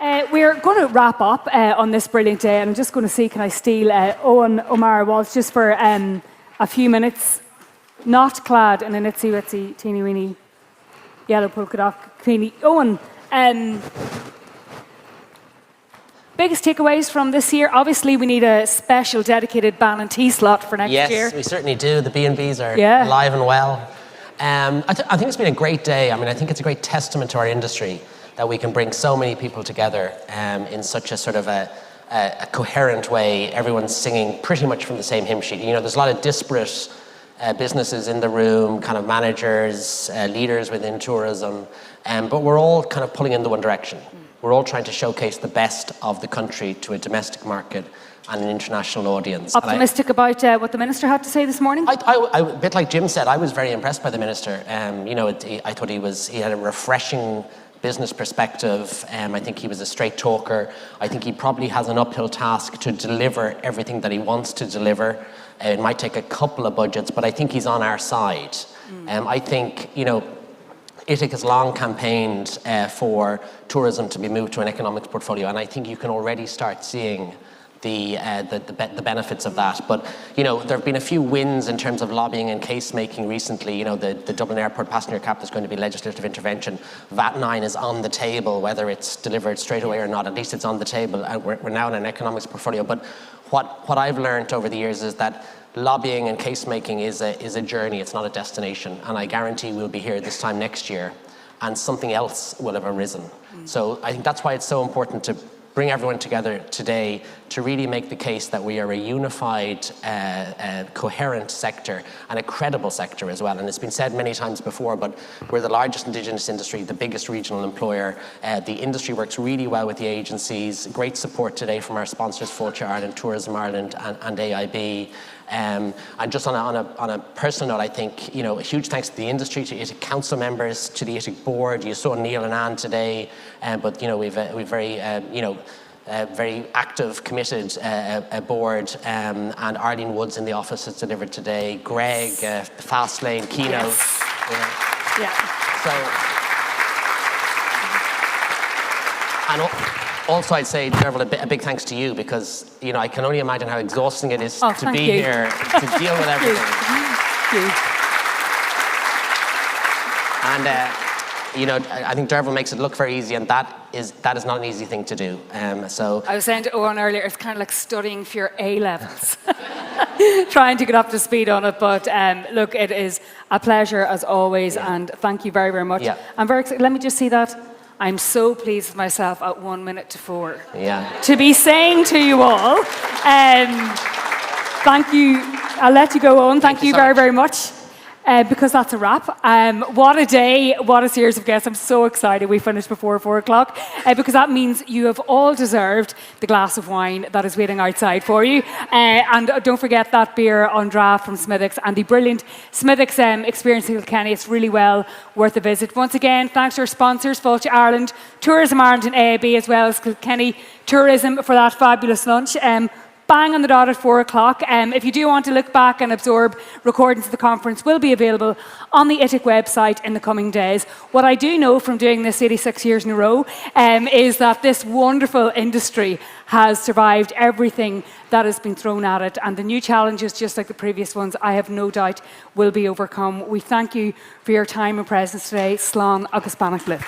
We're going to wrap up on this brilliant day, and I'm just going to see, can I steal Eoghan O'Mara Walsh just for a few minutes, not clad in an itsy witsy teeny weeny yellow polka dot bikini. Eoghan, biggest takeaways from this year? Obviously, we need a special dedicated ban and tea slot for next year. Yes, we certainly do. The B&Bs are alive and well. I think it's been a great day. I mean, I think it's a great testament to our industry that we can bring so many people together in such a sort of a coherent way. Everyone's singing pretty much from the same hymn sheet. You know, there's a lot of disparate businesses in the room, kind of managers, leaders within tourism, but we're all kind of pulling in the one direction. We're all trying to showcase the best of the country to a domestic market and an international audience. Optimistic about what the Minister had to say this morning? A bit like Jim said, I was very impressed by the Minister. You know, I thought he had a refreshing business perspective. I think he was a straight talker. I think he probably has an uphill task to deliver everything that he wants to deliver. It might take a couple of budgets, but I think he's on our side. I think, you know, ITIC has long campaigned for tourism to be moved to an economics portfolio, and I think you can already start seeing the benefits of that. But, you know, there have been a few wins in terms of lobbying and case making recently. You know, the Dublin Airport passenger cap, there's going to be legislative intervention. VAT 9 is on the table, whether it's delivered straight away or not, at least it's on the table. And we're now in an economics portfolio. But what I've learned over the years is that lobbying and case making is a journey, it's not a destination. And I guarantee we'll be here this time next year and something else will have arisen. So I think that's why it's so important to bring everyone together today to really make the case that we are a unified, coherent sector and a credible sector as well. And it's been said many times before, but we're the largest Indigenous industry, the biggest regional employer. The industry works really well with the agencies. Great support today from our sponsors, Fáilte Ireland, Tourism Ireland and AIB. And just on a personal note, I think, you know, a huge thanks to the industry, to ITIC council members, to the ITIC board. You saw Neil and Anne today, but, you know, we've very, very active, committed board, and Arlene Woods in the office has delivered today. Greg, Fastlane, Keynote. Yes. So, and also, I'd say, Derval, a big thanks to you, because, you know, I can only imagine how exhausting it is to be here, to deal with everything. Thank you. And, you know, I think Derval makes it look very easy, and that is not an easy thing to do. So I was saying to Eoghan earlier, it's kind of like studying for your A-levels, trying to get up to speed on it. But look, it is a pleasure as always, and thank you very, very much. Yeah. I'm very excited. Let me just see that. I'm so pleased with myself at 1 minute to 4. Yeah. To be saying to you all, thank you. I'll let you go on. Thank you so very, very much. Because that's a wrap. What a day, what a series of guests. I'm so excited we finished before 4 o'clock, because that means you have all deserved the glass of wine that is waiting outside for you. And don't forget that beer on draft from Smithwick's and the brilliant Smithwick's experience in Kilkenny. It's really well worth a visit. Once again, thanks to our sponsors, Fáilte Ireland, Tourism Ireland and AIB, as well as Kilkenny Tourism for that fabulous lunch. Bang on the dot at 4 o'clock. If you do want to look back and absorb recordings of the conference, will be available on the ITIC website in the coming days. What I do know from doing this 86 years in a row is that this wonderful industry has survived everything that has been thrown at it, and the new challenges, just like the previous ones, I have no doubt will be overcome. We thank you for your time and presence today. Slán agus Banach Blith.